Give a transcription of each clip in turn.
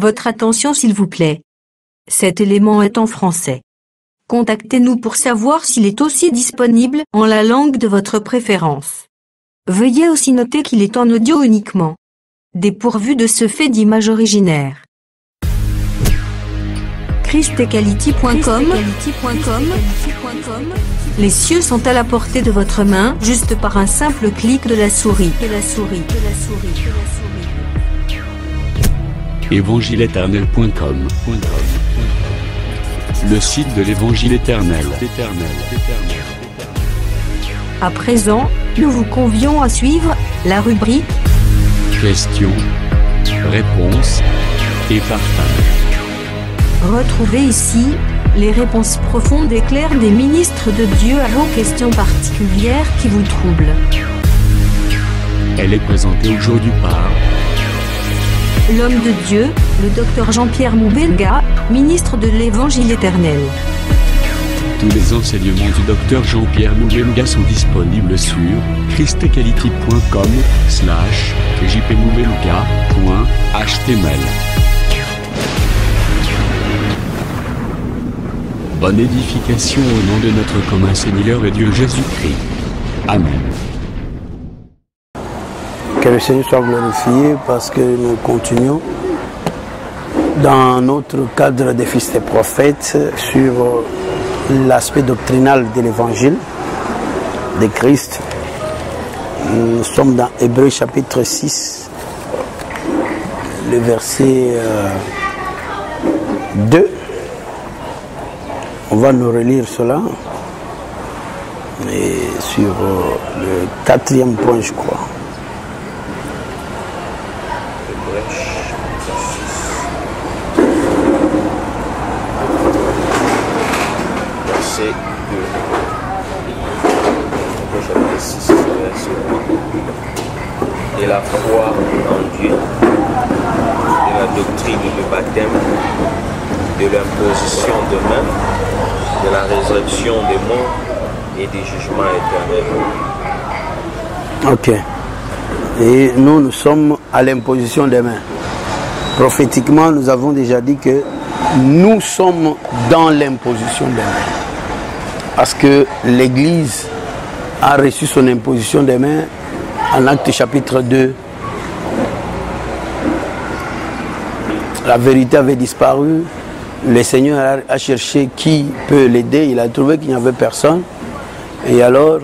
Votre attention s'il vous plaît. Cet élément est en français. Contactez-nous pour savoir s'il est aussi disponible en la langue de votre préférence. Veuillez aussi noter qu'il est en audio uniquement. Dépourvu de ce fait d'image originaire. ChristEquality.com. Les cieux sont à la portée de votre main, juste par un simple clic de la souris. Évangileéternel.com. Le site de l'Évangile éternel. À présent, nous vous convions à suivre la rubrique Questions, réponses et partage. Retrouvez ici les réponses profondes et claires des ministres de Dieu à vos questions particulières qui vous troublent. Elle est présentée aujourd'hui par L'homme de Dieu, le docteur Jean-Pierre Moubenga, ministre de l'Évangile éternel. Tous les enseignements du docteur Jean-Pierre Moubenga sont disponibles sur christequality.com/jpmoubenga.html. Bonne édification au nom de notre commun Seigneur et Dieu Jésus-Christ. Amen. Que le Seigneur soit glorifié parce que nous continuons dans notre cadre des fils des prophètes sur l'aspect doctrinal de l'évangile de Christ. Nous sommes dans Hébreux chapitre 6, le verset 2. On va nous relire cela. Et sur le 4e point, je crois. Verset 2. Chapitre 6, verset 1. Et la foi en Dieu, de la doctrine du baptême, de l'imposition de main, de la résurrection des morts et du jugement éternel. Ok. Et nous sommes à l'imposition des mains. Prophétiquement, nous avons déjà dit que nous sommes dans l'imposition des mains. Parce que l'Église a reçu son imposition des mains en Actes chapitre 2. La vérité avait disparu. Le Seigneur a cherché qui peut l'aider. Il a trouvé qu'il n'y avait personne. Et alors,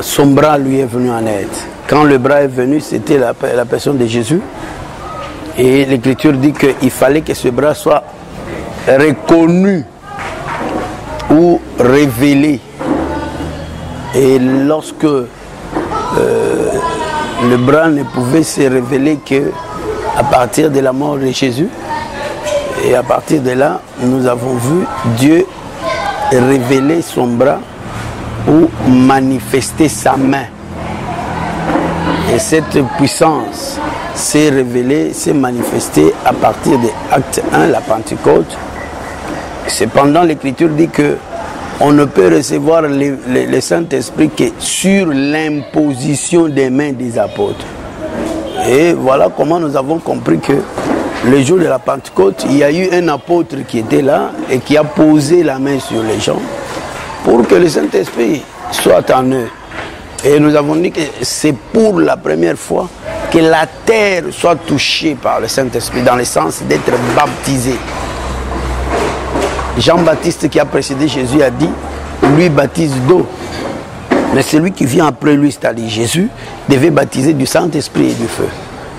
son bras lui est venu en aide. Quand le bras est venu, c'était la personne de Jésus. Et l'Écriture dit qu'il fallait que ce bras soit reconnu ou révélé. Et lorsque le bras ne pouvait se révéler qu'à partir de la mort de Jésus, et à partir de là, nous avons vu Dieu révéler son bras ou manifester sa main. Et cette puissance s'est révélée, s'est manifestée à partir de Acte 1, la Pentecôte. Cependant, l'Écriture dit que on ne peut recevoir le Saint-Esprit que sur l'imposition des mains des apôtres. Et voilà comment nous avons compris que le jour de la Pentecôte, il y a eu un apôtre qui était là et qui a posé la main sur les gens pour que le Saint-Esprit soit en eux. Et nous avons dit que c'est pour la première fois que la terre soit touchée par le Saint-Esprit, dans le sens d'être baptisé. Jean-Baptiste qui a précédé Jésus a dit, lui baptise d'eau. Mais celui qui vient après lui, c'est-à-dire Jésus, devait baptiser du Saint-Esprit et du feu.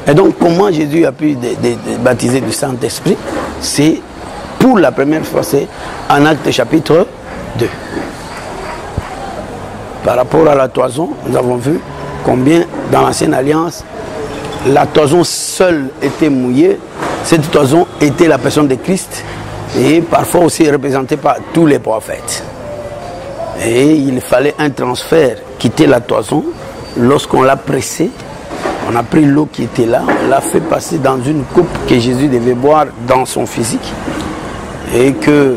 Et donc comment Jésus a pu baptiser du Saint-Esprit? C'est pour la première fois, c'est en Acte chapitre 2. Par rapport à la toison, nous avons vu combien dans l'Ancienne Alliance, la toison seule était mouillée. Cette toison était la personne de Christ et parfois aussi représentée par tous les prophètes. Et il fallait un transfert, quitter la toison. Lorsqu'on l'a pressé, on a pris l'eau qui était là, on l'a fait passer dans une coupe que Jésus devait boire dans son physique. Et que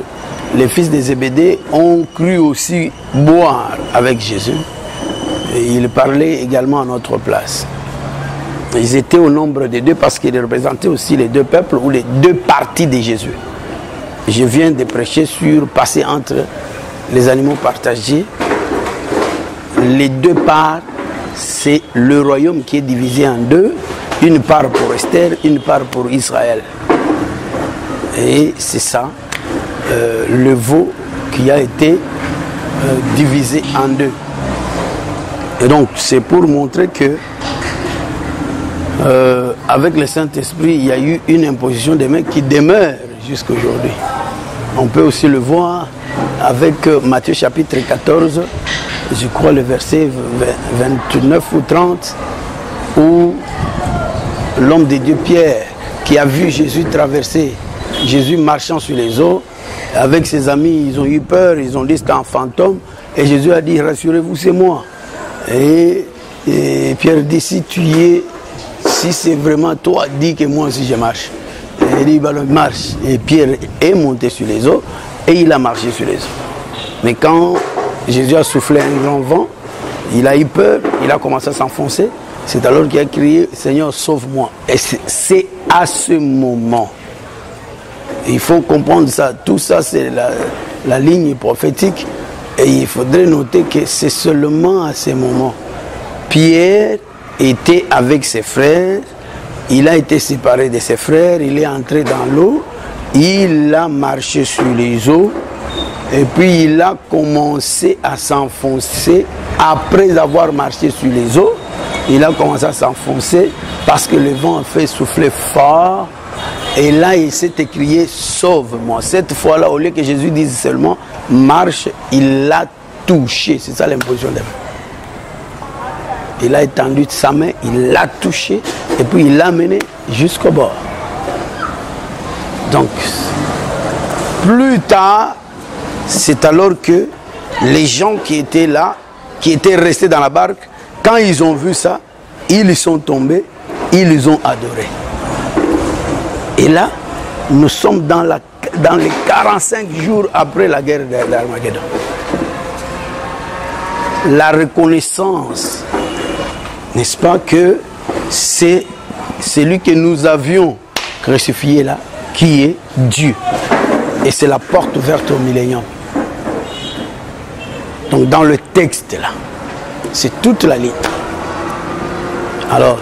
les fils des Zébédée ont cru aussi boire avec Jésus. Et il parlait également à notre place. Ils étaient au nombre de 2 parce qu'ils représentaient aussi les 2 peuples ou les 2 parties de Jésus. Je viens de prêcher sur passer entre les animaux partagés. Les 2 parts, c'est le royaume qui est divisé en 2. Une part pour Esther, une part pour Israël. Et c'est ça, le veau qui a été divisé en 2. Et donc, c'est pour montrer que avec le Saint-Esprit, il y a eu une imposition des mains qui demeure jusqu'à aujourd'hui. On peut aussi le voir avec Matthieu chapitre 14, je crois le verset 29 ou 30, où l'homme de Dieu Pierre, qui a vu Jésus traverser, Jésus marchant sur les eaux, avec ses amis, ils ont eu peur, ils ont dit c'était un fantôme, et Jésus a dit rassurez-vous, c'est moi. Et Pierre dit si tu y es, si c'est vraiment toi, dis que moi aussi je marche. Et il dit bah, marche. Et Pierre est monté sur les eaux et il a marché sur les eaux. Mais quand Jésus a soufflé un grand vent, il a eu peur, il a commencé à s'enfoncer. C'est alors qu'il a crié Seigneur, sauve-moi. Et c'est à ce moment. Il faut comprendre ça. Tout ça, c'est la ligne prophétique. Et il faudrait noter que c'est seulement à ce moment. Pierre était avec ses frères, il a été séparé de ses frères, il est entré dans l'eau, il a marché sur les eaux, et puis il a commencé à s'enfoncer. Après avoir marché sur les eaux, il a commencé à s'enfoncer parce que le vent a fait souffler fort. Et là, il s'est écrié « Sauve-moi ». Cette fois-là, au lieu que Jésus dise seulement « Marche », il l'a touché. C'est ça l'imposition des mains. Il a étendu sa main, il l'a touché, et puis il l'a mené jusqu'au bord. Donc, plus tard, c'est alors que les gens qui étaient là, qui étaient restés dans la barque, quand ils ont vu ça, ils sont tombés, ils ont adoré. Et là, nous sommes dans les 45 jours après la guerre d'Armageddon. La reconnaissance, n'est-ce pas, que c'est celui que nous avions crucifié là, qui est Dieu. Et c'est la porte ouverte au millénium. Donc dans le texte là, c'est toute la ligne. Alors,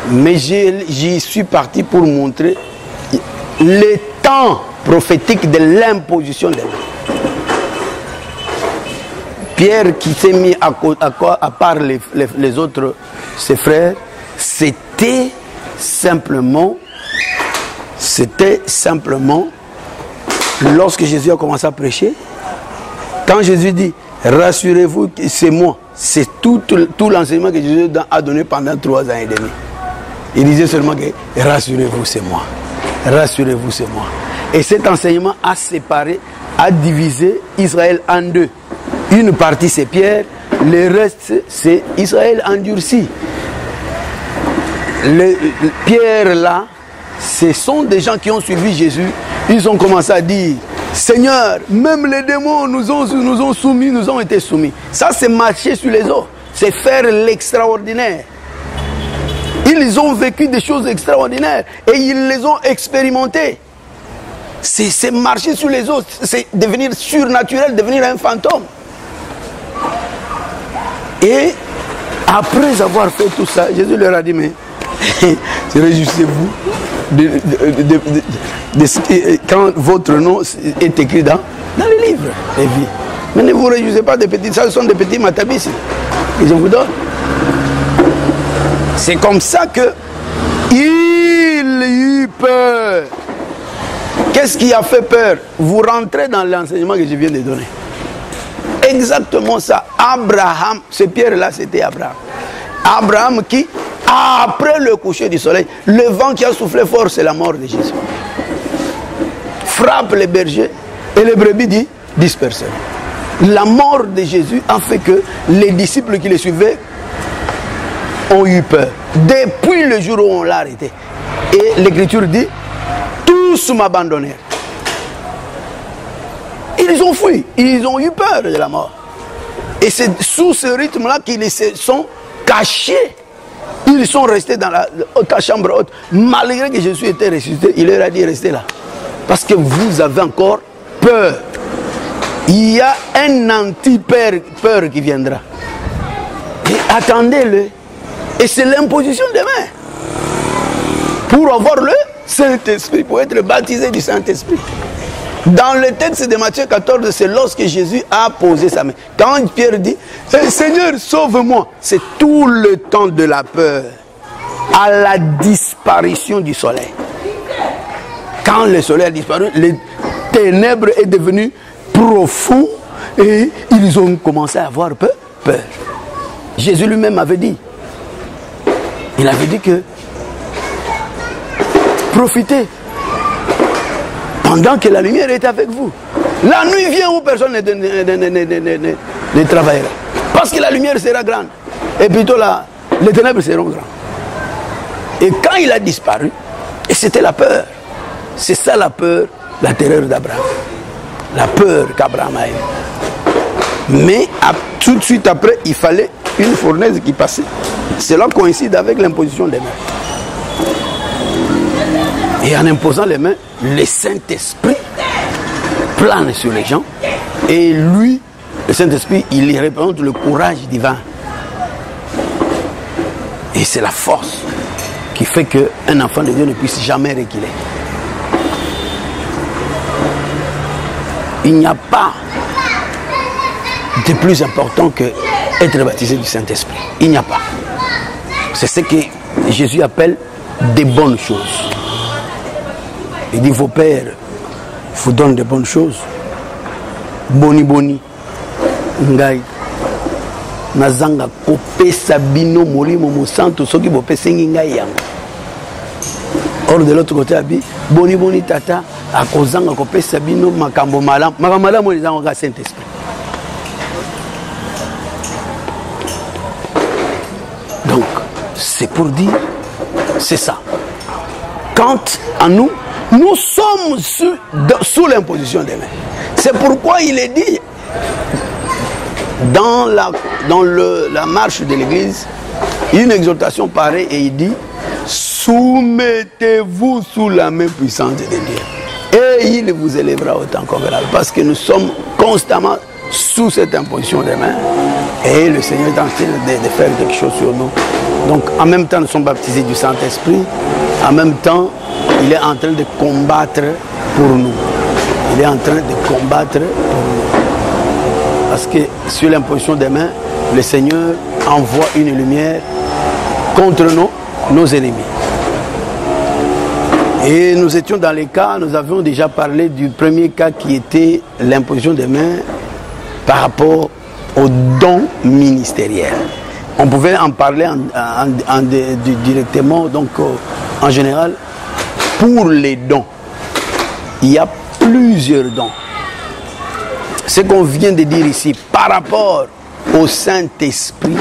mais j'y suis parti pour montrer le temps prophétique de l'imposition des mains. Pierre qui s'est mis à part les autres, ses frères, c'était simplement lorsque Jésus a commencé à prêcher, quand Jésus dit rassurez-vous, c'est moi, c'est tout l'enseignement que Jésus a donné pendant 3 ans et demi. Il disait seulement que rassurez-vous, c'est moi. Rassurez-vous, c'est moi. Et cet enseignement a séparé, a divisé Israël en 2. Une partie c'est Pierre, le reste c'est Israël endurci. Pierre là, ce sont des gens qui ont suivi Jésus. Ils ont commencé à dire Seigneur, même les démons nous ont soumis, nous ont été soumis. Ça c'est marcher sur les eaux, c'est faire l'extraordinaire. Ils ont vécu des choses extraordinaires et ils les ont expérimentées. C'est marcher sur les eaux, c'est devenir surnaturel, devenir un fantôme. Et après avoir fait tout ça, Jésus leur a dit, mais réjouissez-vous quand votre nom est écrit dans les livres des vies. Mais ne vous réjouissez pas des petits, ça sont des petits matabis que je vous donne. C'est comme ça que il eut peur. Qu'est-ce qui a fait peur? Vous rentrez dans l'enseignement que je viens de donner. Exactement ça. Abraham, ce Pierre-là, c'était Abraham. Abraham qui, après le coucher du soleil, le vent qui a soufflé fort, c'est la mort de Jésus. Frappe les bergers et les brebis dispersent. La mort de Jésus a fait que les disciples qui le suivaient ont eu peur. Depuis le jour où on l'a arrêté. Et l'Écriture dit, tous m'abandonnèrent. Ils ont fui, ils ont eu peur de la mort. Et c'est sous ce rythme-là qu'ils se sont cachés. Ils sont restés dans la chambre haute. Malgré que Jésus était ressuscité, il leur a dit restez là. Parce que vous avez encore peur. Il y a un anti-peur qui viendra. Et attendez-le. Et c'est l'imposition des mains. Pour avoir le Saint-Esprit, pour être baptisé du Saint-Esprit. Dans le texte de Matthieu 14, c'est lorsque Jésus a posé sa main. Quand Pierre dit, Seigneur, sauve-moi, c'est tout le temps de la peur, à la disparition du soleil. Quand le soleil a disparu, les ténèbres est devenu profond et ils ont commencé à avoir peur. Jésus lui-même avait dit, il avait dit que profitez pendant que la lumière est avec vous. La nuit vient où personne ne travaillera. Parce que la lumière sera grande. Et plutôt les ténèbres seront grandes. Et quand il a disparu, et c'était la peur. C'est ça la peur, la terreur d'Abraham. La peur qu'Abraham a eue. Mais tout de suite après, il fallait une fournaise qui passait. Cela coïncide avec l'imposition des mains. Et en imposant les mains, le Saint-Esprit plane sur les gens. Et lui, le Saint-Esprit, il représente le courage divin. Et c'est la force qui fait qu'un enfant de Dieu ne puisse jamais reculer. Il n'y a pas de plus important que être baptisé du Saint-Esprit. Il n'y a pas. C'est ce que Jésus appelle des bonnes choses. Il dit, vos pères vous donnent de bonnes choses. Boni boni. Ngai. Nazanga kope sabino molimo mosanto soki bope sengi ngai yango. Or de l'autre côté, boni boni tata akozanga kope sabino makambo malam. Makambo malam on ezanga ka Saint-Esprit. Donc, c'est pour dire, c'est ça. Quant à nous, nous sommes sous l'imposition des mains. C'est pourquoi il est dit dans la marche de l'église, une exhortation pareille et il dit soumettez-vous sous la main puissante de Dieu et il vous élèvera autant qu'on verra. Parce que nous sommes constamment sous cette imposition des mains et le Seigneur est en train de faire quelque chose sur nous. Donc en même temps nous sommes baptisés du Saint-Esprit, en même temps il est en train de combattre pour nous. Il est en train de combattre pour nous. Parce que sur l'imposition des mains, le Seigneur envoie une lumière contre nos ennemis. Et nous étions dans les cas, nous avions déjà parlé du premier cas qui était l'imposition des mains par rapport aux dons ministériels. On pouvait en parler directement, donc en général, pour les dons. Il y a plusieurs dons. Ce qu'on vient de dire ici, par rapport au Saint-Esprit,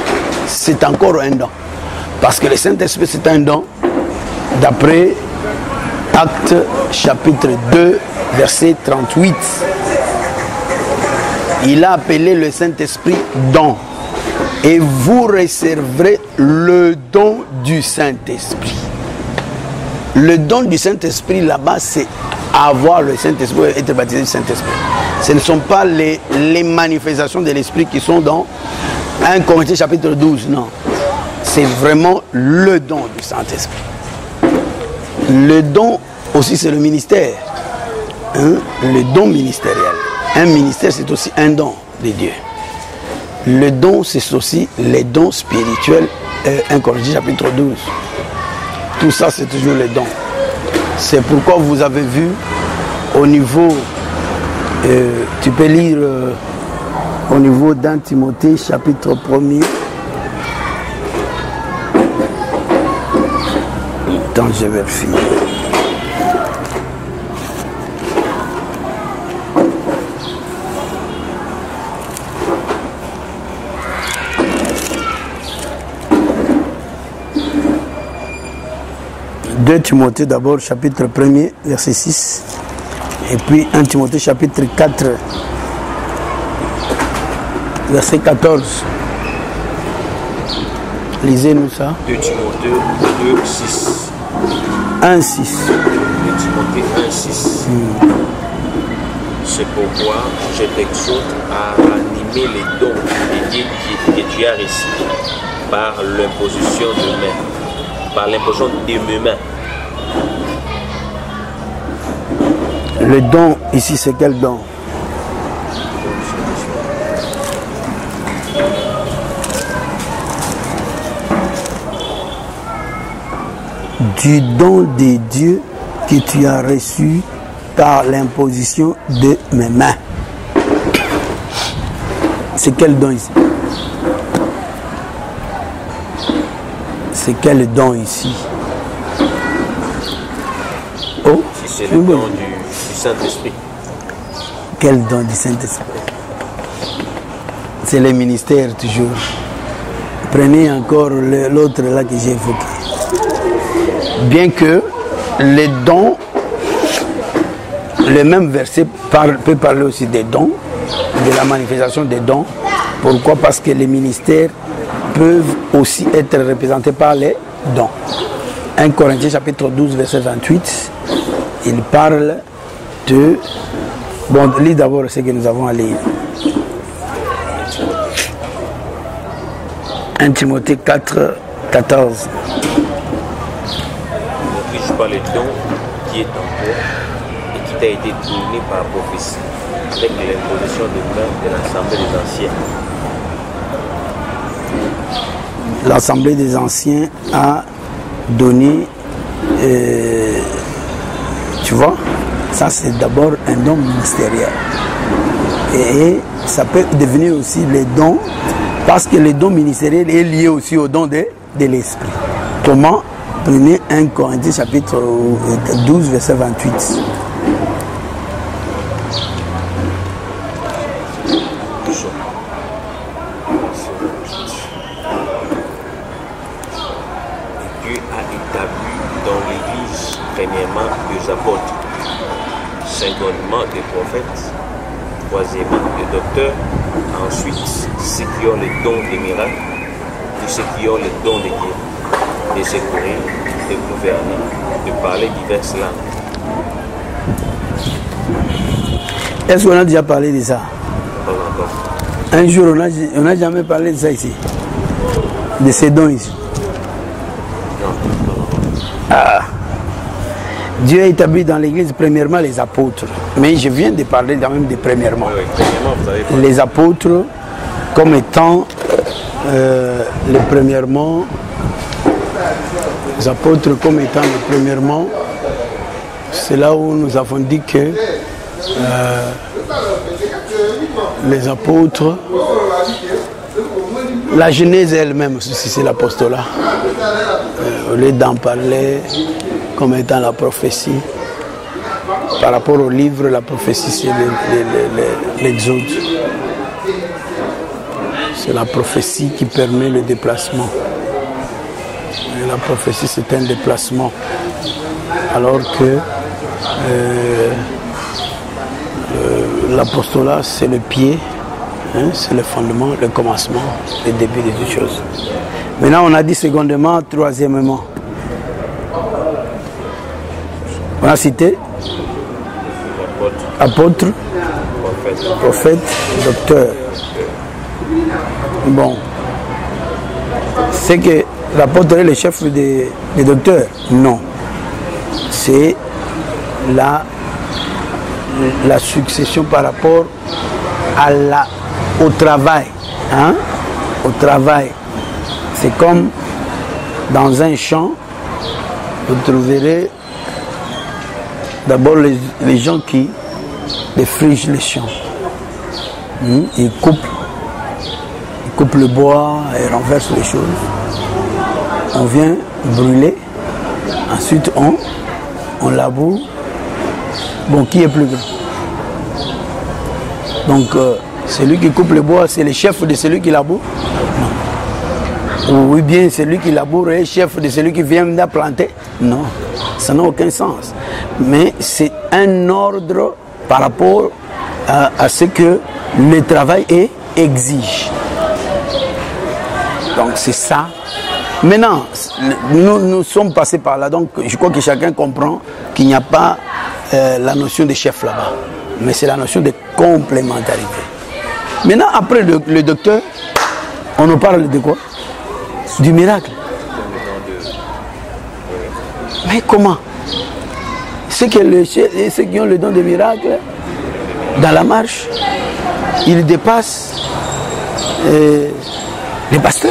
c'est encore un don. Parce que le Saint-Esprit, c'est un don, d'après Actes chapitre 2, verset 38. Il a appelé le Saint-Esprit don. Et vous recevrez le don du Saint-Esprit. Le don du Saint-Esprit, là-bas, c'est avoir le Saint-Esprit, être baptisé du Saint-Esprit. Ce ne sont pas les manifestations de l'Esprit qui sont dans 1 Corinthiens chapitre 12, non. C'est vraiment le don du Saint-Esprit. Le don aussi, c'est le ministère. Hein? Le don ministériel. Un ministère, c'est aussi un don de Dieu. Le don, c'est aussi les dons spirituels. 1 Corinthiens chapitre 12. Tout ça, c'est toujours les dons. C'est pourquoi vous avez vu au niveau, tu peux lire au niveau d'Un Timothée chapitre 1er. Attends, je vérifie. Deux Timothée d'abord, chapitre 1er, verset 6. Et puis 1 Timothée, chapitre 4, verset 14. Lisez-nous ça. 2 Timothée 2:6. 1:6. 2 Timothée 1:6. C'est pourquoi je t'exhorte à animer les dons de Dieu que tu as reçus par l'imposition de main, par l'imposition de mes mains. Le don ici, c'est quel don? Du don de Dieu que tu as reçu par l'imposition de mes mains. C'est quel don ici? C'est quel don ici? Oh, c'est le don du Saint-Esprit. Quel don du Saint-Esprit? C'est le ministère toujours. Prenez encore l'autre là que j'ai évoqué. Bien que les dons, le même verset peut parler aussi des dons, de la manifestation des dons. Pourquoi? Parce que les ministères peuvent aussi être représentés par les dons. 1 Corinthiens chapitre 12 verset 28, il parle de... Bon, lis d'abord ce que nous avons à lire. 1 Timothée 4, 14. Ne touche pas le don qui est en toi et qui t'a été donné par la prophétie, avec l'imposition de main de l'Assemblée des Anciens. L'Assemblée des Anciens a donné, tu vois, ça c'est d'abord un don ministériel. Et ça peut devenir aussi les dons, parce que le don ministériel est lié aussi au don de l'esprit. Comment? Prenez 1 Corinthiens chapitre 12 verset 28. Dieu a établi dans l'Église premièrement des apôtres, secondement des prophètes, troisièmement des docteurs, ensuite ceux qui ont le don des miracles, et ceux qui ont le don de guérir, de secourir, de gouverner, de parler diverses langues. Est-ce qu'on a déjà parlé de ça? Pas encore. Un jour, on n'a jamais parlé de ça ici, de ces dons ici. Ah. Dieu a établi dans l'Église premièrement les apôtres. Mais je viens de parler quand même de premièrement. Oui, premièrement, vous avez parlé. Les apôtres comme étant les premièrement. Les apôtres comme étant les premièrement. C'est là où nous avons dit que les apôtres, la Genèse elle-même, c'est l'apostolat. Au lieu d'en parler comme étant la prophétie, par rapport au livre, la prophétie c'est l'Exode. C'est la prophétie qui permet le déplacement. Et la prophétie c'est un déplacement. Alors que l'apostolat c'est le pied, hein, c'est le fondement, le commencement, le début de toutes choses. Maintenant on a dit secondement, troisièmement. On a cité apôtre, prophète, docteur. Bon. C'est que l'apôtre est le chef des docteurs? Non. C'est la succession par rapport au travail. Hein? Au travail. C'est comme dans un champ, vous trouverez d'abord les gens qui défrigent les champs. Ils coupent le bois et renversent les choses. On vient brûler. Ensuite on laboure. Bon, qui est plus grand? Donc celui qui coupe le bois, c'est le chef de celui qui laboure? Non. Ou bien celui qui laboure est chef de celui qui vient de planter? Non, ça n'a aucun sens. Mais c'est un ordre par rapport à ce que le travail exige. Donc c'est ça Maintenant, nous sommes passés par là, donc je crois que chacun comprend qu'il n'y a pas la notion de chef là-bas, mais c'est la notion de complémentarité. Maintenant, après le docteur, on nous parle de quoi? Du miracle. Mais comment? Ceux qui ont le don de miracle, dans la marche, ils dépassent les pasteurs,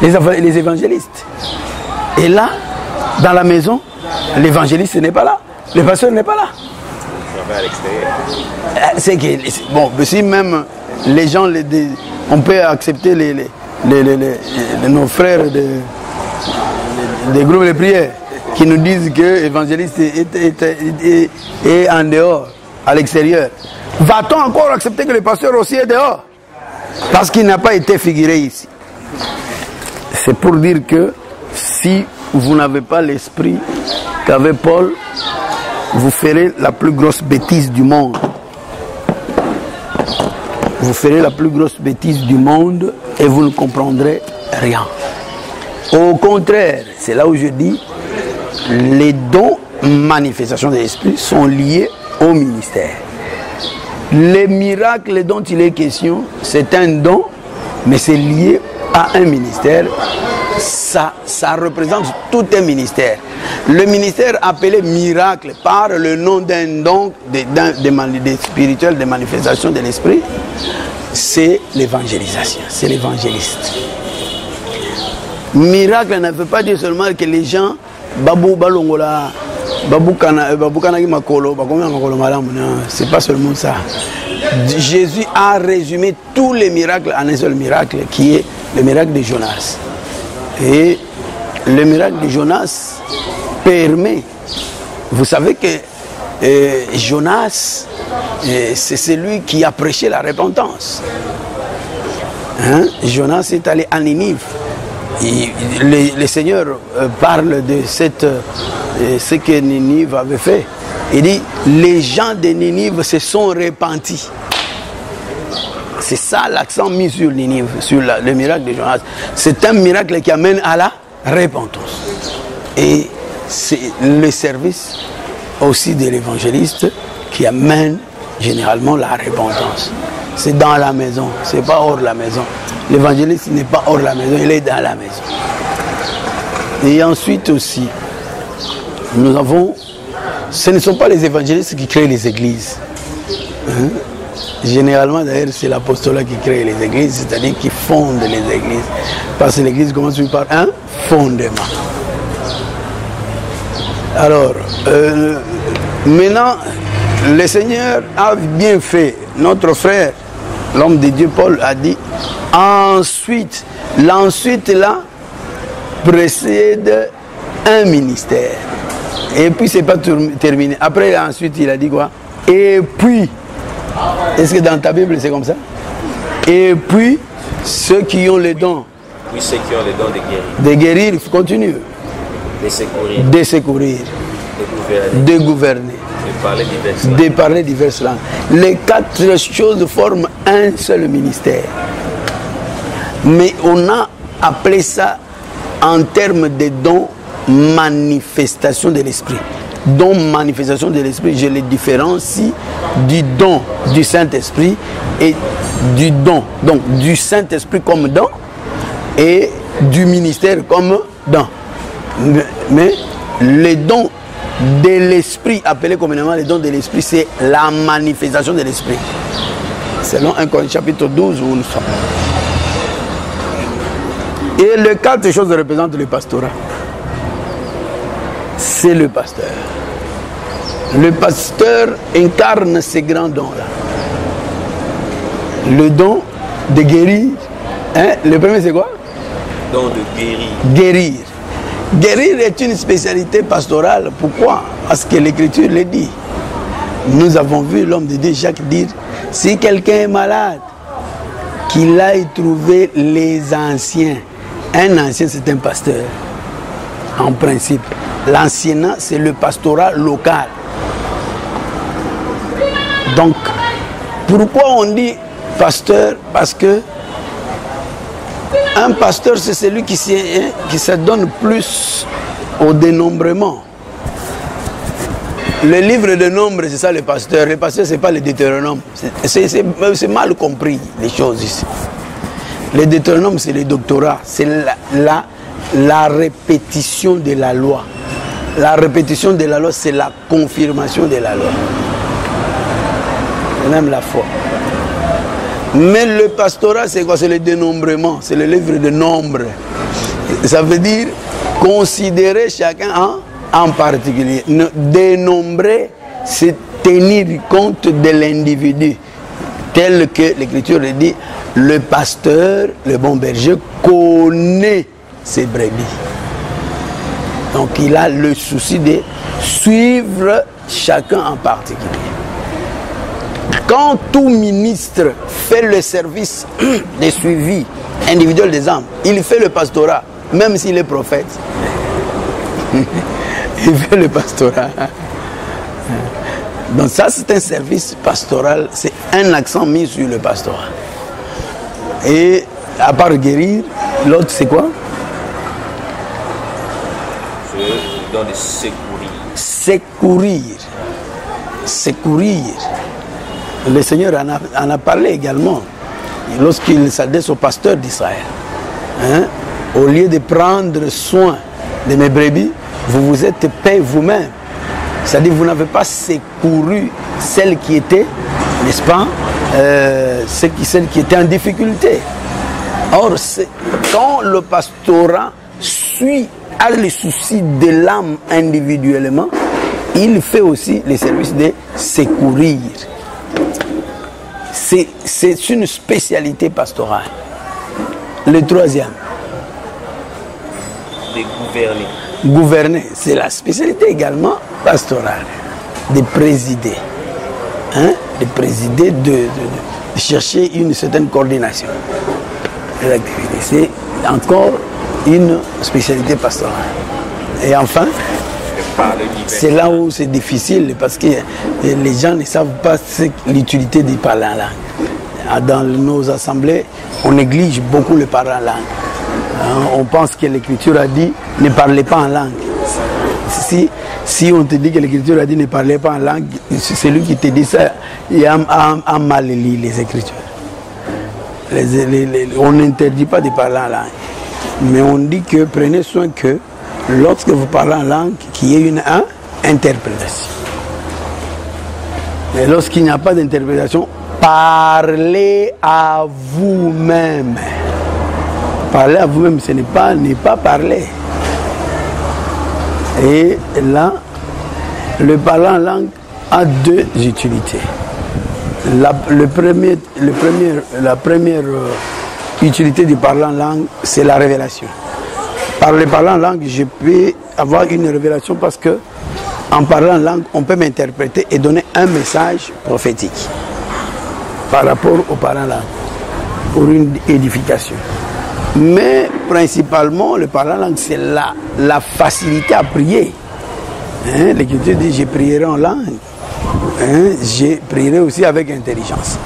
les évangélistes. Et là, dans la maison, l'évangéliste n'est pas là, le pasteur n'est pas là. C'est que, bon, si même les gens, on peut accepter nos frères des groupes de prière qui nous disent que l'évangéliste est en dehors, à l'extérieur. Va-t-on encore accepter que le pasteur aussi est dehors? Parce qu'il n'a pas été figuré ici. C'est pour dire que si vous n'avez pas l'esprit qu'avait Paul, vous ferez la plus grosse bêtise du monde. Vous ferez la plus grosse bêtise du monde et vous ne comprendrez rien. Au contraire, c'est là où je dis, les dons, manifestations de l'esprit sont liés au ministère. Les miracles dont il est question, c'est un don, mais c'est lié à un ministère. Ça représente tout un ministère. Le ministère appelé miracle par le nom d'un don des spirituels, des manifestations de l'esprit, c'est l'évangélisation, c'est l'évangéliste. Miracle ne veut pas dire seulement que les gens babou balongola c'est pas seulement ça. Jésus a résumé tous les miracles en un seul miracle qui est le miracle de Jonas. Et le miracle de Jonas permet, vous savez que Jonas, c'est celui qui a prêché la repentance. Hein? Jonas est allé à Ninive. Le Seigneur parle de ce que Ninive avait fait. Il dit, les gens de Ninive se sont repentis. C'est ça l'accent mis sur Ninive, sur le miracle de Jonas. C'est un miracle qui amène à la repentance. Et c'est le service aussi de l'évangéliste qui amène généralement la repentance. C'est dans la maison, c'est pas hors la maison. L'évangéliste n'est pas hors la maison, il est dans la maison. Et ensuite aussi, nous avons, ce ne sont pas les évangélistes qui créent les églises. Hein? Généralement, d'ailleurs, c'est l'apostolat qui crée les églises, c'est-à-dire qui fonde les églises. Parce que l'église commence par un fondement. Alors, maintenant, le Seigneur a bien fait. Notre frère, l'homme de Dieu Paul, a dit, ensuite, l'ensuite là, précède un ministère. Et puis, c'est pas terminé. Après, ensuite, il a dit quoi? Et puis, est-ce que dans ta Bible, c'est comme ça? Et puis, ceux qui ont les dons. Oui, ceux qui ont les dons de guérir. De guérir, il faut continuer. De secourir. De secourir. De gouverner. De parler diverses langues. Les quatre choses forment un seul ministère. Mais on a appelé ça en termes de dons, manifestation de l'esprit. Don, manifestation de l'esprit, je les différencie du don du Saint-Esprit et du don. Donc du Saint-Esprit comme don et du ministère comme don. Mais les dons de l'esprit, appelés communément les dons de l'esprit, c'est la manifestation de l'esprit. Selon 1 Corinthiens chapitre 12 où nous sommes. Et les quatre choses représentent le pastorat. C'est le pasteur. Le pasteur incarne ces grands dons-là. Le don de guérir. Hein? Le premier, c'est quoi? Don de guérir. Guérir. Guérir est une spécialité pastorale. Pourquoi? Parce que l'Écriture le dit. Nous avons vu l'homme de Dieu Jacques dire, si quelqu'un est malade, qu'il aille trouver les anciens. Un ancien, c'est un pasteur. En principe. L'anciennat, c'est le pastorat local. Donc, pourquoi on dit pasteur? Parce que Un pasteur, c'est celui qui se donne plus au dénombrement. Le livre de nombres, c'est ça le pasteur. Le pasteur, ce n'est pas le Deutéronome. C'est mal compris, les choses ici. Le Deutéronome, c'est le doctorat. C'est la répétition de la loi. La répétition de la loi, c'est la confirmation de la loi. C'est même la foi. Mais le pastorat, c'est quoi? C'est le dénombrement. C'est le livre de nombres. Ça veut dire considérer chacun en particulier. Dénombrer, c'est tenir compte de l'individu. Tel que l'Écriture le dit, le pasteur, le bon berger, connaît ses brebis. Donc il a le souci de suivre chacun en particulier. Quand tout ministre fait le service de suivi individuel des âmes, il fait le pastorat, même s'il est prophète. Il fait le pastorat. Donc ça, c'est un service pastoral, c'est un accent mis sur le pastorat. Et à part guérir, l'autre c'est quoi? Je donne secourir. Secourir. Secourir. Le Seigneur en a parlé également lorsqu'il s'adresse au pasteur d'Israël. Hein? Au lieu de prendre soin de mes brebis, vous vous êtes payé vous-même. C'est-à-dire que vous n'avez pas secouru celle qui était, n'est-ce pas, celle qui était en difficulté. Or, quand le pastorat a le souci de l'âme individuellement, il fait aussi le service de secourir. C'est une spécialité pastorale. Le troisième. De gouverner. Gouverner, c'est la spécialité également pastorale. De présider. Hein? De présider, de chercher une certaine coordination. C'est encore une spécialité pastorale. Et enfin, c'est là où c'est difficile parce que les gens ne savent pas l'utilité du parler en langue. Dans nos assemblées, on néglige beaucoup le parler en langue. On pense que l'Écriture a dit ne parlez pas en langue. Si on te dit que l'Écriture a dit ne parlez pas en langue, c'est lui qui te dit ça, il a mal lu les Écritures. On n'interdit pas de parler en langue. Mais on dit que prenez soin que lorsque vous parlez en langue, qu'il y ait une interprétation. Mais lorsqu'il n'y a pas d'interprétation, parlez à vous-même. Parler à vous-même, ce n'est pas parler. Et là, le parler en langue a deux utilités. La première utilité du parler en langue, c'est la révélation. Par le parler en langue, je peux avoir une révélation parce que en parlant en langue, on peut m'interpréter et donner un message prophétique par rapport au parler en langue, pour une édification. Mais principalement, le parler en langue, c'est la facilité à prier. Hein? L'Écriture dit, je prierai en langue. Hein? Je prierai aussi avec intelligence.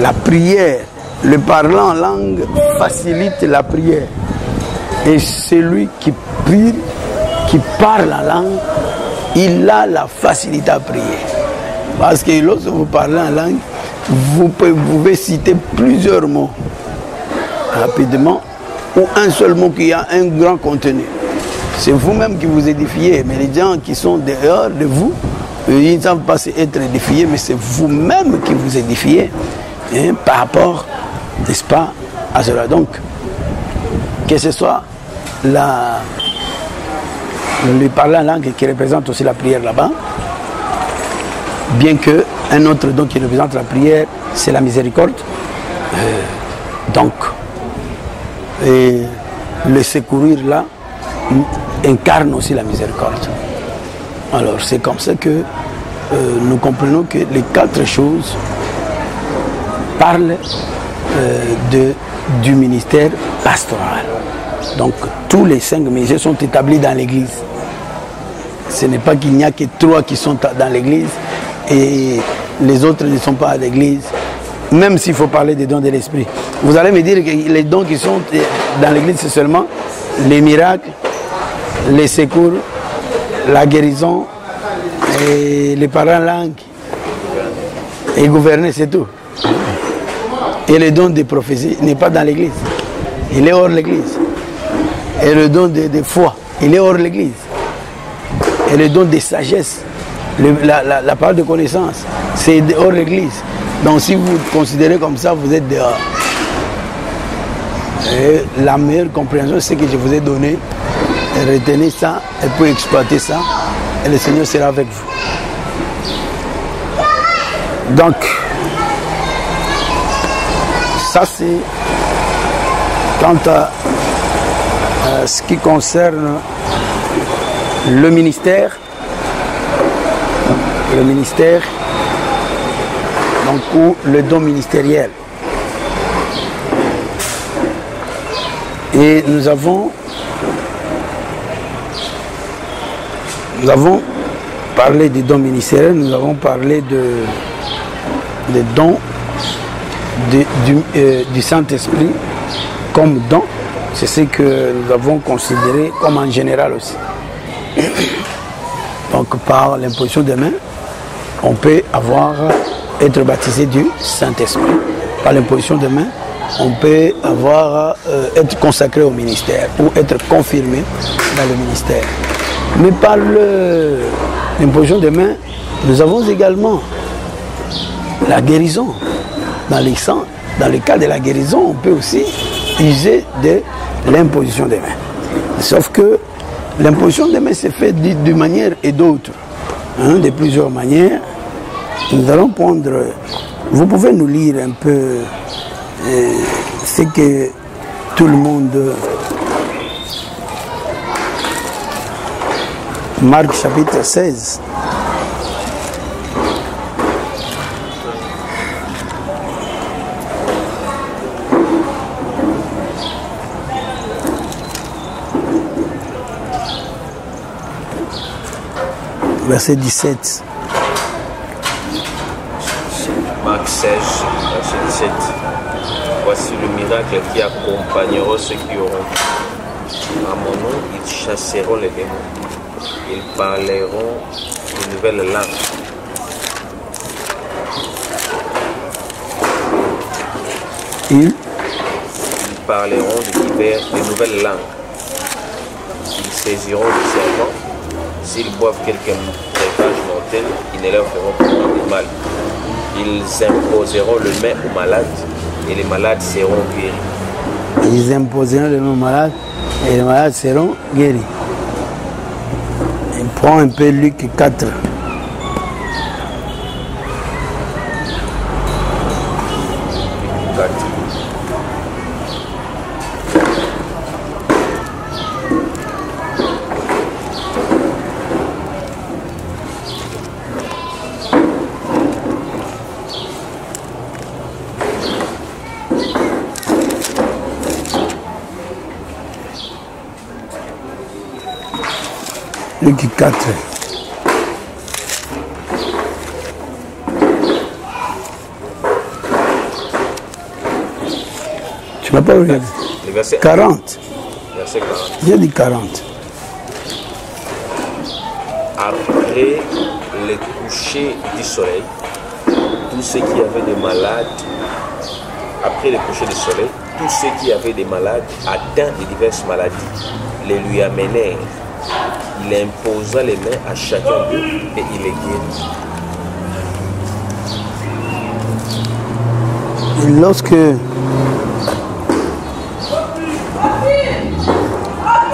La prière, le parler en langue facilite la prière. Et celui qui prie, qui parle en langue, il a la facilité à prier. Parce que lorsque vous parlez en langue, vous pouvez citer plusieurs mots rapidement, ou un seul mot qui a un grand contenu. C'est vous-même qui vous édifiez, mais les gens qui sont dehors de vous, ils ne savent pas être édifiés, mais c'est vous-même qui vous édifiez hein, par rapport, n'est-ce pas, à cela. Donc, que ce soit le parler en langue qui représente aussi la prière là-bas, bien qu'un autre don qui représente la prière, c'est la miséricorde. Donc, et le secourir là incarne aussi la miséricorde. Alors, c'est comme ça que nous comprenons que les quatre choses parlent du ministère pastoral. Donc, tous les 5 ministères sont établis dans l'Église. Ce n'est pas qu'il n'y a que 3 qui sont dans l'Église et les autres ne sont pas à l'Église. même s'il faut parler des dons de l'esprit. Vous allez me dire que les dons qui sont dans l'église, c'est seulement les miracles, les secours, la guérison, et les parents langues, et gouverner, c'est tout. Et le don de prophétie n'est pas dans l'église, il est hors l'église. Et le don de foi, il est hors l'église. Et le don de sagesse, la parole de connaissance, c'est hors l'église. Donc si vous considérez comme ça, vous êtes dehors. Et la meilleure compréhension, c'est que je vous ai donné. Et retenez ça, et puis exploiter ça, et le Seigneur sera avec vous. Donc, ça c'est quant à ce qui concerne le ministère, donc, ou le don ministériel. Et nous avons parlé des dons ministériels, nous avons parlé des dons du Saint-Esprit comme don. C'est ce que nous avons considéré comme en général aussi. Donc par l'imposition des mains, on peut être baptisé du Saint-Esprit. Par l'imposition des mains, on peut être consacré au ministère ou être confirmé dans le ministère. Mais par l'imposition des mains, nous avons également la guérison. Dans le cas de la guérison, on peut aussi user de l'imposition des mains. Sauf que l'imposition des mains s'est faite d'une manière et d'autre, de plusieurs manières. Nous allons prendre, vous pouvez nous lire un peu ce que tout le monde... Marc chapitre 16. Verset 17. Marc 16, verset 17. Voici le miracle qui accompagnera ceux qui auront. À mon nom, ils chasseront les démons. Ils parleront de nouvelles langues. Ils parleront de nouvelles langues. Ils saisiront du serpent. S'ils boivent quelque breuvage mortel, ils ne leur feront pas de mal. Ils imposeront le main aux malades et les malades seront guéris. Ils imposeront le main aux malades et les malades seront guéris. On prend un peu Luc 4. Luc 4. Tu n'as pas regardé? 40. Verset 40. J'ai dit 40. Après le coucher du soleil, tous ceux qui avaient des malades, après le coucher du soleil, tous ceux qui avaient des malades atteints de diverses maladies, les lui amenèrent. Il imposa les mains à chacun d'eux et il les guérit. Et lorsque...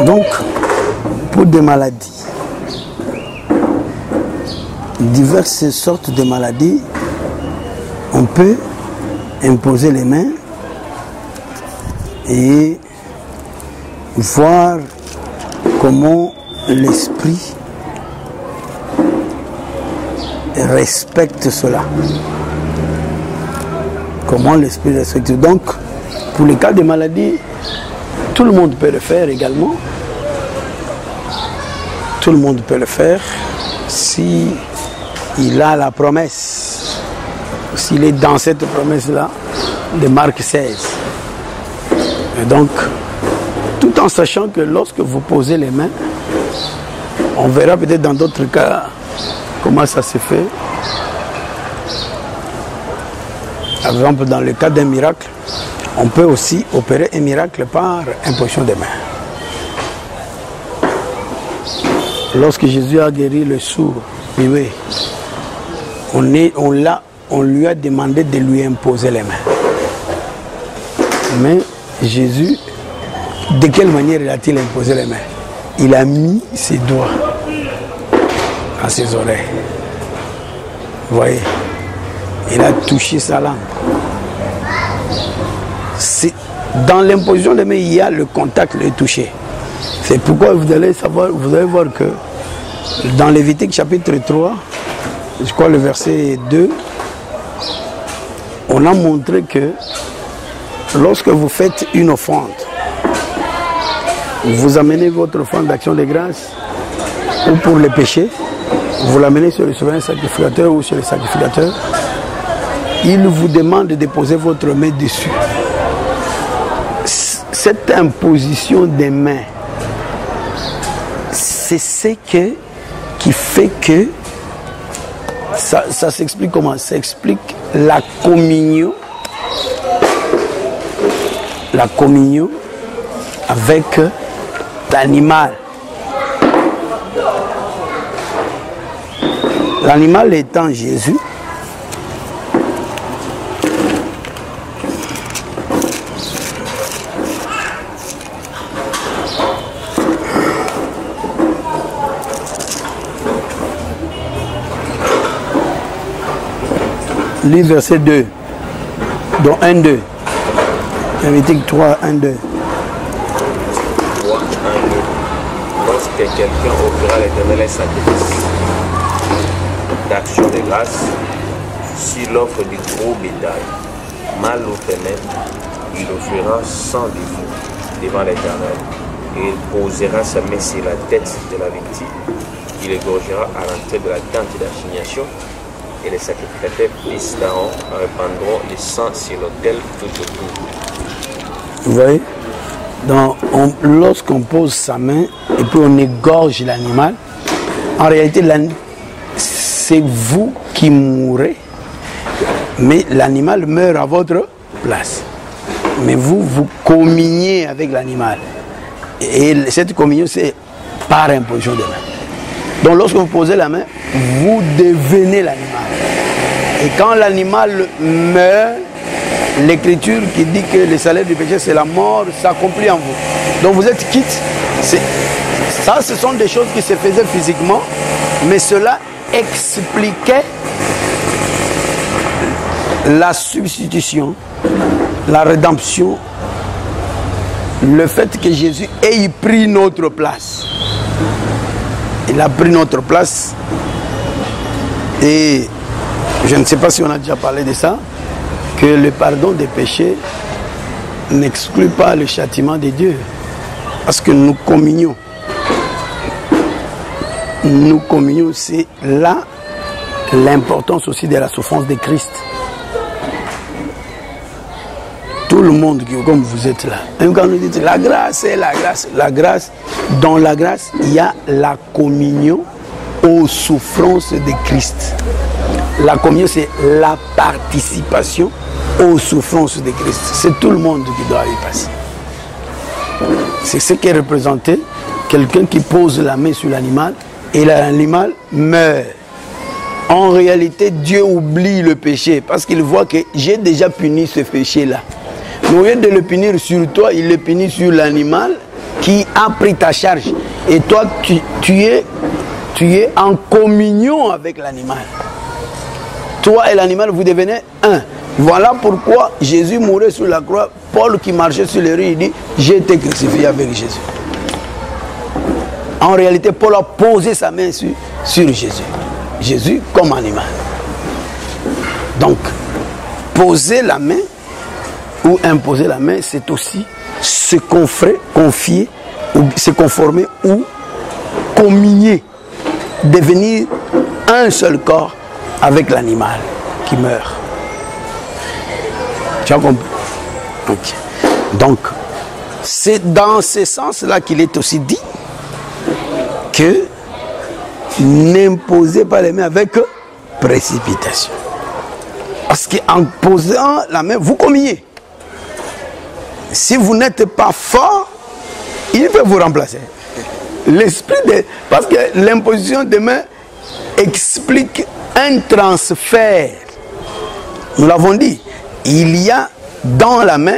Donc, pour des maladies, diverses sortes de maladies, on peut imposer les mains et voir comment l'esprit respecte cela. Comment l'esprit respecte. Donc, pour les cas de maladie, tout le monde peut le faire également. Tout le monde peut le faire si il a la promesse. s'il est dans cette promesse-là de Marc 16. Et donc, tout en sachant que lorsque vous posez les mains, on verra peut-être dans d'autres cas comment ça se fait. Par exemple, dans le cas d'un miracle, on peut aussi opérer un miracle par imposition des mains. Lorsque Jésus a guéri le sourd, oui, on lui a demandé de lui imposer les mains. Mais Jésus, de quelle manière a-t-il imposé les mains? Il a mis ses doigts à ses oreilles. Vous voyez? Il a touché sa langue. Dans l'imposition des mains, il y a le contact, le toucher. C'est pourquoi vous allez voir que dans Lévitique chapitre 3, je crois le verset 2, on a montré que lorsque vous faites une offrande, vous amenez votre offrande d'action de grâce ou pour les péchés, vous l'amenez sur le souverain sacrificateur ou sur le sacrificateur, il vous demande de poser votre main dessus. Cette imposition des mains, c'est ce qui fait que ça s'explique comment? Ça explique la communion avec l'animal. L'animal étant Jésus. Lis verset 2, dont 1-2. Lévitique 3, 1-2. 3, 1-2. Lorsque quelqu'un offrira à l'Éternel un sacrifice d'action de grâce, s'il offre du gros bétail, mâle ou femelle, il offrira sans défaut devant l'Éternel. Et il posera sa main sur la tête de la victime. Il égorgera à l'entrée de la tente d'assignation. Et les sacrificateurs fils d'Aaron répandront le sang sur l'autel tout autour. Vous voyez? Donc, lorsqu'on pose sa main et puis on égorge l'animal, en réalité, c'est vous qui mourrez, mais l'animal meurt à votre place. Mais vous communiez avec l'animal. Et cette communion, c'est par imposition de main. Donc, lorsque vous posez la main, vous devenez l'animal. Et quand l'animal meurt, l'écriture qui dit que le salaire du péché c'est la mort s'accomplit en vous. Donc vous êtes quitte. Ça, ce sont des choses qui se faisaient physiquement, mais cela expliquait la substitution, la rédemption, le fait que Jésus ait pris notre place. Il a pris notre place et je ne sais pas si on a déjà parlé de ça, que le pardon des péchés n'exclut pas le châtiment de Dieu. Parce que nous communions. Nous communions, c'est là l'importance aussi de la souffrance de Christ. Tout le monde, comme vous êtes là. Même quand nous dites la grâce, c'est la grâce. La grâce, dans la grâce, il y a la communion aux souffrances de Christ. La communion, c'est la participation aux souffrances de Christ. C'est tout le monde qui doit y passer. C'est ce qui est représenté, quelqu'un qui pose la main sur l'animal et l'animal meurt. En réalité, Dieu oublie le péché parce qu'il voit que j'ai déjà puni ce péché-là. Mais au lieu de le punir sur toi, il le punit sur l'animal qui a pris ta charge. Et toi, tu es en communion avec l'animal. Toi et l'animal, vous devenez un. Voilà pourquoi Jésus mourait sur la croix. Paul qui marchait sur les rues, il dit, j'ai été crucifié avec Jésus. En réalité, Paul a posé sa main sur Jésus. Jésus comme animal. Donc, poser la main ou imposer la main, c'est aussi se confier, ou se conformer ou communier, devenir un seul corps avec l'animal qui meurt. Tu as compris? Okay. Donc, c'est dans ce sens-là qu'il est aussi dit que n'imposez pas les mains avec précipitation. Parce qu'en posant la main, vous communiez. Si vous n'êtes pas fort, il peut vous remplacer. L'esprit de... Parce que l'imposition des mains explique un transfert. Nous l'avons dit. Il y a dans la main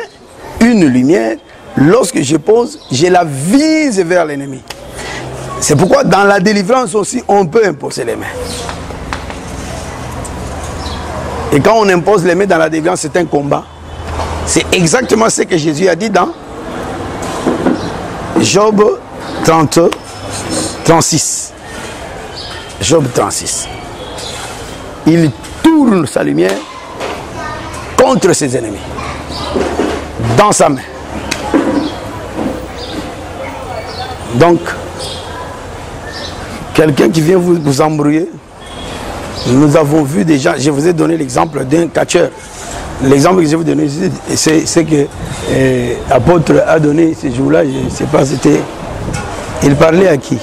une lumière. Lorsque je pose, je la vise vers l'ennemi. C'est pourquoi dans la délivrance aussi, on peut imposer les mains. Et quand on impose les mains dans la délivrance, c'est un combat. C'est exactement ce que Jésus a dit dans Job 36. Job 36. Il tourne sa lumière contre ses ennemis. Dans sa main. Donc, quelqu'un qui vient vous embrouiller, nous avons vu déjà, je vous ai donné l'exemple d'un catcheur. L'exemple que je vais vous donner, c'est que l'apôtre a donné ce jour-là, je ne sais pas, c'était... Il parlait à qui?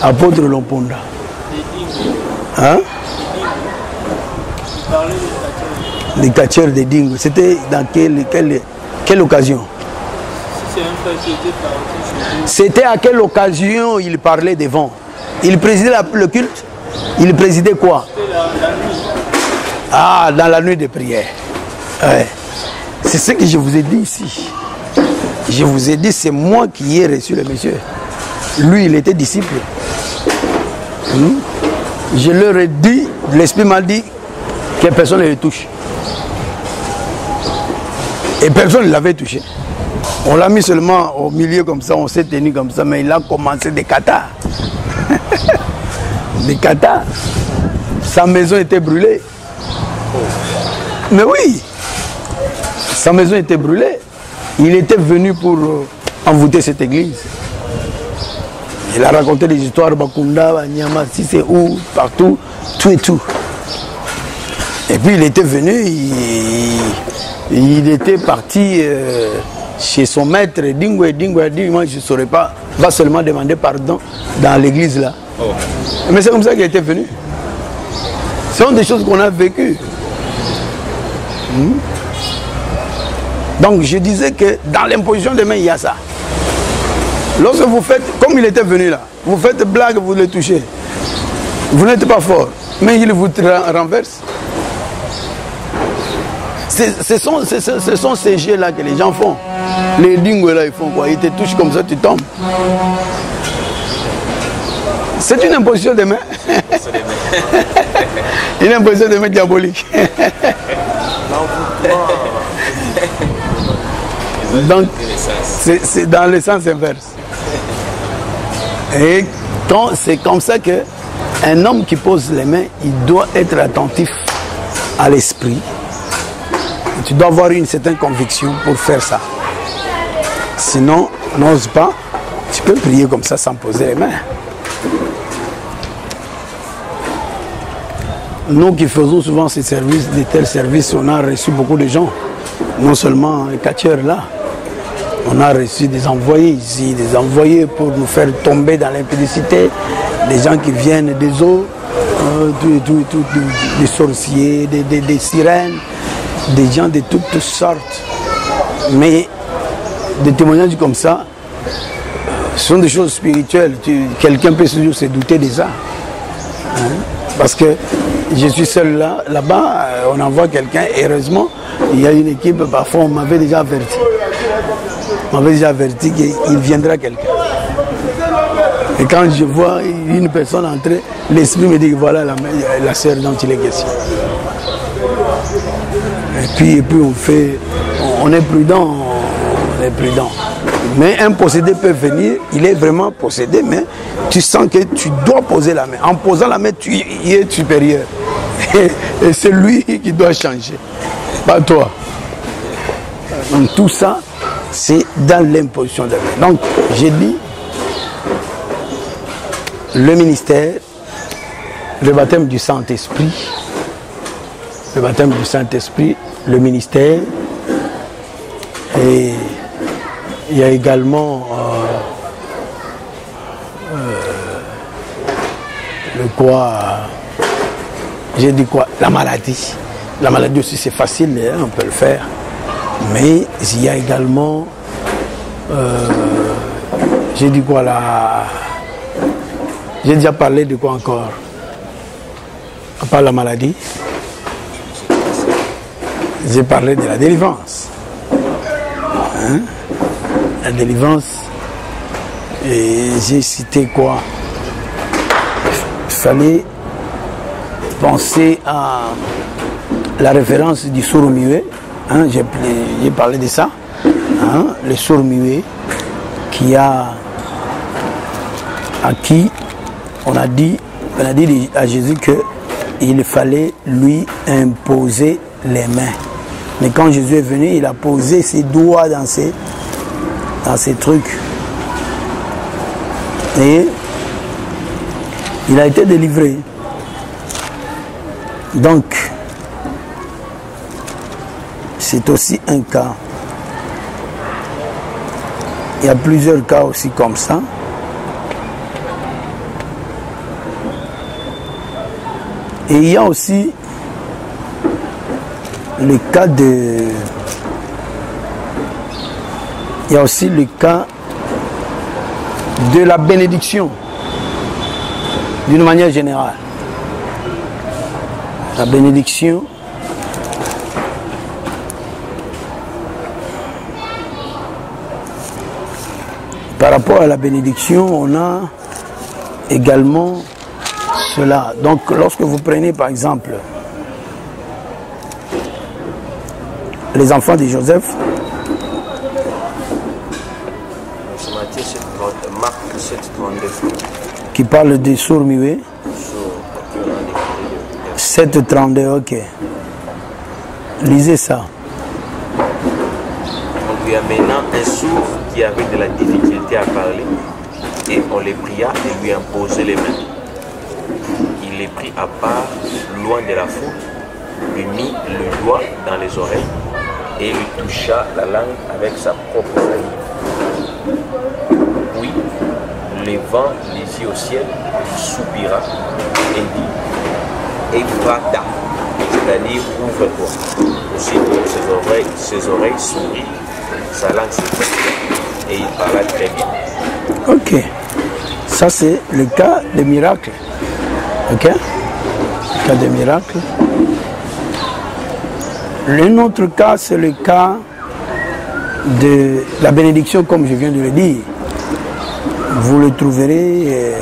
Apôtre Lomponda. Hein? Les catcheurs des dingues. C'était dans quelle occasion? C'était à quelle occasion il parlait devant? Il présidait le culte? Il présidait quoi? Ah, dans la nuit de prière. Ouais. C'est ce que je vous ai dit ici. Je vous ai dit, c'est moi qui ai reçu le monsieur. Lui, il était disciple. Je leur ai dit, l'Esprit m'a dit que personne ne le touche. Et personne ne l'avait touché. On l'a mis seulement au milieu comme ça, on s'est tenu comme ça, mais il a commencé des cathares. Des cathares. Sa maison était brûlée. Mais oui, sa maison était brûlée. Il était venu pour envoûter cette église. Il a raconté des histoires, Bakunda, Banyama, si c'est où, partout, tout et tout. Et puis il était venu, il était parti chez son maître, Dingo, moi je ne saurais pas, va seulement demander pardon dans l'église là. Oh. Mais c'est comme ça qu'il était venu. Ce sont des choses qu'on a vécues. Donc je disais que dans l'imposition des mains, il y a ça. Lorsque vous faites, comme il était venu là, vous faites blague, vous le touchez. Vous n'êtes pas fort, mais il vous renverse. Ce sont ces jeux là que les gens font. Les dingos là, ils font quoi? Ils te touchent comme ça, tu tombes. C'est une imposition des mains. Une imposition des mains diabolique. Donc, c'est dans le sens inverse. Et c'est comme ça qu'un homme qui pose les mains, il doit être attentif à l'esprit. Tu dois avoir une certaine conviction pour faire ça. Sinon, n'ose pas, tu peux prier comme ça sans poser les mains. Nous qui faisons souvent ces services, de tels services, on a reçu beaucoup de gens. Non seulement les catcheurs là, on a reçu des envoyés ici, des envoyés pour nous faire tomber dans l'impudicité, des gens qui viennent des eaux, des sorciers, des sirènes, des gens de toutes sortes. Mais des témoignages comme ça, ce sont des choses spirituelles. Quelqu'un peut toujours se douter de ça. Hein? Parce que je suis seul là-bas, on envoie quelqu'un, heureusement, il y a une équipe, parfois on m'avait déjà averti. On m'avait déjà averti qu'il viendra quelqu'un. Et quand je vois une personne entrer, l'esprit me dit que voilà la sœur dont il est question. Et puis on est prudent, Mais un possédé peut venir, il est vraiment possédé, mais tu sens que tu dois poser la main. En posant la main, tu y es supérieur. Et c'est lui qui doit changer, pas toi. Donc tout ça, c'est dans l'imposition de la main. Donc j'ai dit, le ministère, le baptême du Saint-Esprit, le baptême du Saint-Esprit, le ministère. Et il y a également j'ai dit quoi? La maladie. La maladie aussi c'est facile, hein, on peut le faire. Mais il y a également, j'ai dit quoi là? J'ai déjà parlé de quoi encore? À part la maladie, j'ai parlé de la délivrance. Hein? La délivrance, et j'ai cité quoi? Il fallait penser à la référence du sourd-muet. Hein? J'ai parlé de ça. Hein? Le sourd-muet à qui on a dit à Jésus qu'il fallait lui imposer les mains. Mais quand Jésus est venu, il a posé ses doigts dans ces trucs. Et il a été délivré. Donc, c'est aussi un cas. Il y a plusieurs cas aussi comme ça. Et il y a aussi le cas de... Il y a aussi le cas de la bénédiction, d'une manière générale. La bénédiction, par rapport à la bénédiction, on a également cela. Donc, lorsque vous prenez par exemple les enfants de Joseph, qui parle des sourds-muets, 7:32, ok. Lisez ça. On lui amena un sourd qui avait de la difficulté à parler et on les pria de lui imposer les mains. Il les prit à part, loin de la foule, lui mit le doigt dans les oreilles et lui toucha la langue avec sa propre salive. Puis, levant les yeux au ciel, il soupira et dit Ephrata, c'est-à-dire ouvre-toi. Aussitôt ses oreilles s'ouvrirent, sa langue s'ouvrit et il parla très bien. Ok, ça c'est le cas de miracle. Ok, le cas de miracle. Un autre cas, c'est le cas de la bénédiction, comme je viens de le dire. Vous le trouverez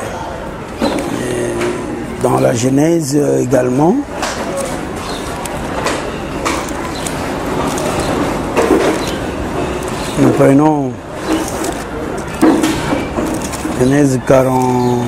dans la Genèse également. Nous prenons Genèse 40.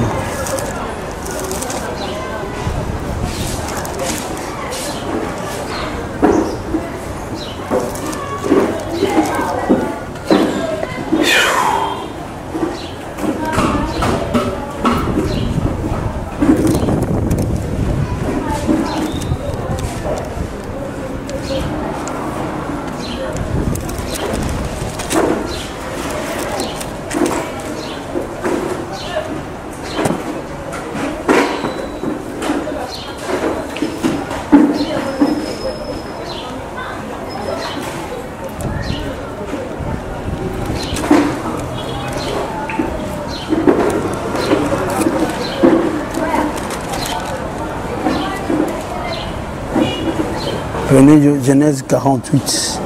Prenez Genèse 48.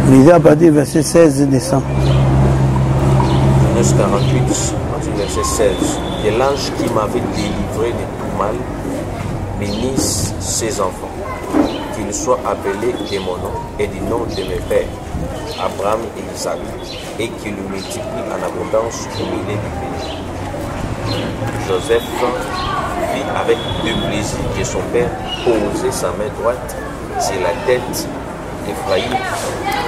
Lisez à partir du verset 16 descend. Genèse 48, verset 16. Que l'ange qui m'avait délivré de tout mal bénisse ses enfants, qu'ils soient appelés de mon nom et du nom de mes pères, Abraham et Isaac, et qui le multiplie en abondance au milieu du pays. Joseph vit avec de plaisir que son père posait sa main droite sur la tête d'Éphraïm.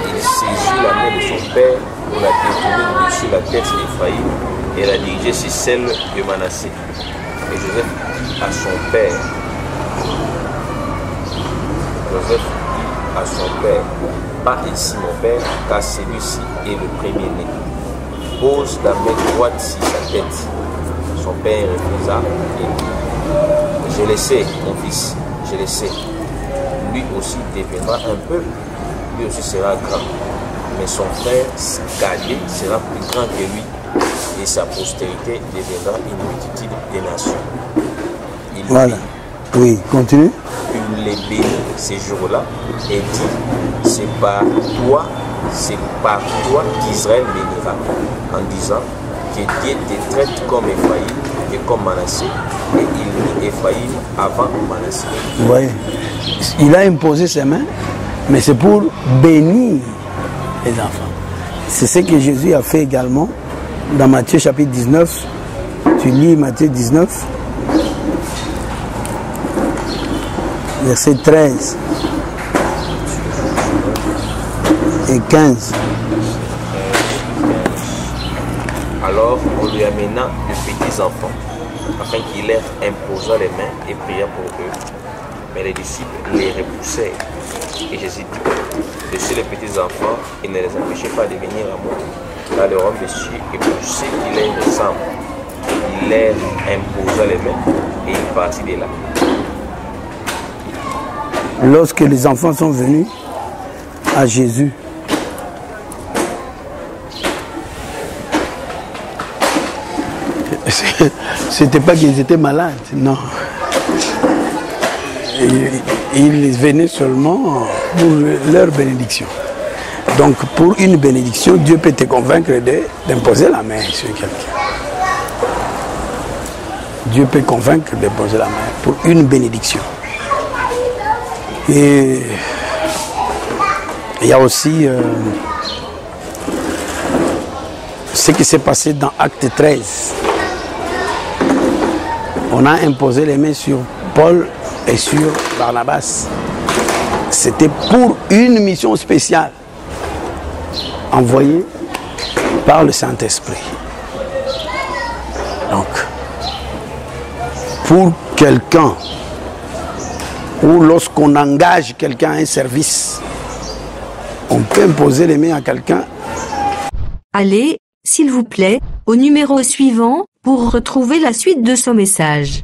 Il saisit la main de son père pour la détourner dessus la tête d'Éphraïm et la diriger sur celle de Manassé. Et Joseph dit à son père, pas ici mon père, car celui-ci est le premier-né. Pose la main droite sur sa tête. Son père refusa et dit, je le sais, mon fils, je le sais. Lui aussi deviendra un peuple, lui aussi sera grand. Mais son frère cadet sera plus grand que lui, et sa postérité deviendra une multitude de nations. Il Voilà. Oui, continue. Il les bénit ces jours-là et dit, c'est par toi qu'Israël bénira, en disant que Dieu te traite comme Éphraïm et comme Manassé, et il mit Éphraïm avant Manassé. Oui. Il a imposé ses mains, mais c'est pour bénir les enfants. C'est ce que Jésus a fait également dans Matthieu chapitre 19. Tu lis Matthieu 19, verset 13 et 15. Alors on lui amena de petits enfants, afin qu'il leur imposa les mains et pria pour eux. Mais les disciples les repoussèrent. Et Jésus dit, de ceux les petits enfants, il ne les empêchait pas de venir à moi, car le royaume des cieux est pour ceux qui les ressemblent. Il leur imposa les mains et il partit de là. Lorsque les enfants sont venus à Jésus, c'était pas qu'ils étaient malades, non. Ils venaient seulement pour leur bénédiction. Donc pour une bénédiction, Dieu peut te convaincre d'imposer la main sur quelqu'un. Dieu peut convaincre d'imposer la main pour une bénédiction. Et il y a aussi ce qui s'est passé dans Acte 13. On a imposé les mains sur Paul et sur Barnabas. C'était pour une mission spéciale envoyée par le Saint-Esprit. Donc, pour quelqu'un, ou lorsqu'on engage quelqu'un à un service, on peut imposer les mains à quelqu'un. Allez, s'il vous plaît, au numéro suivant, pour retrouver la suite de ce message.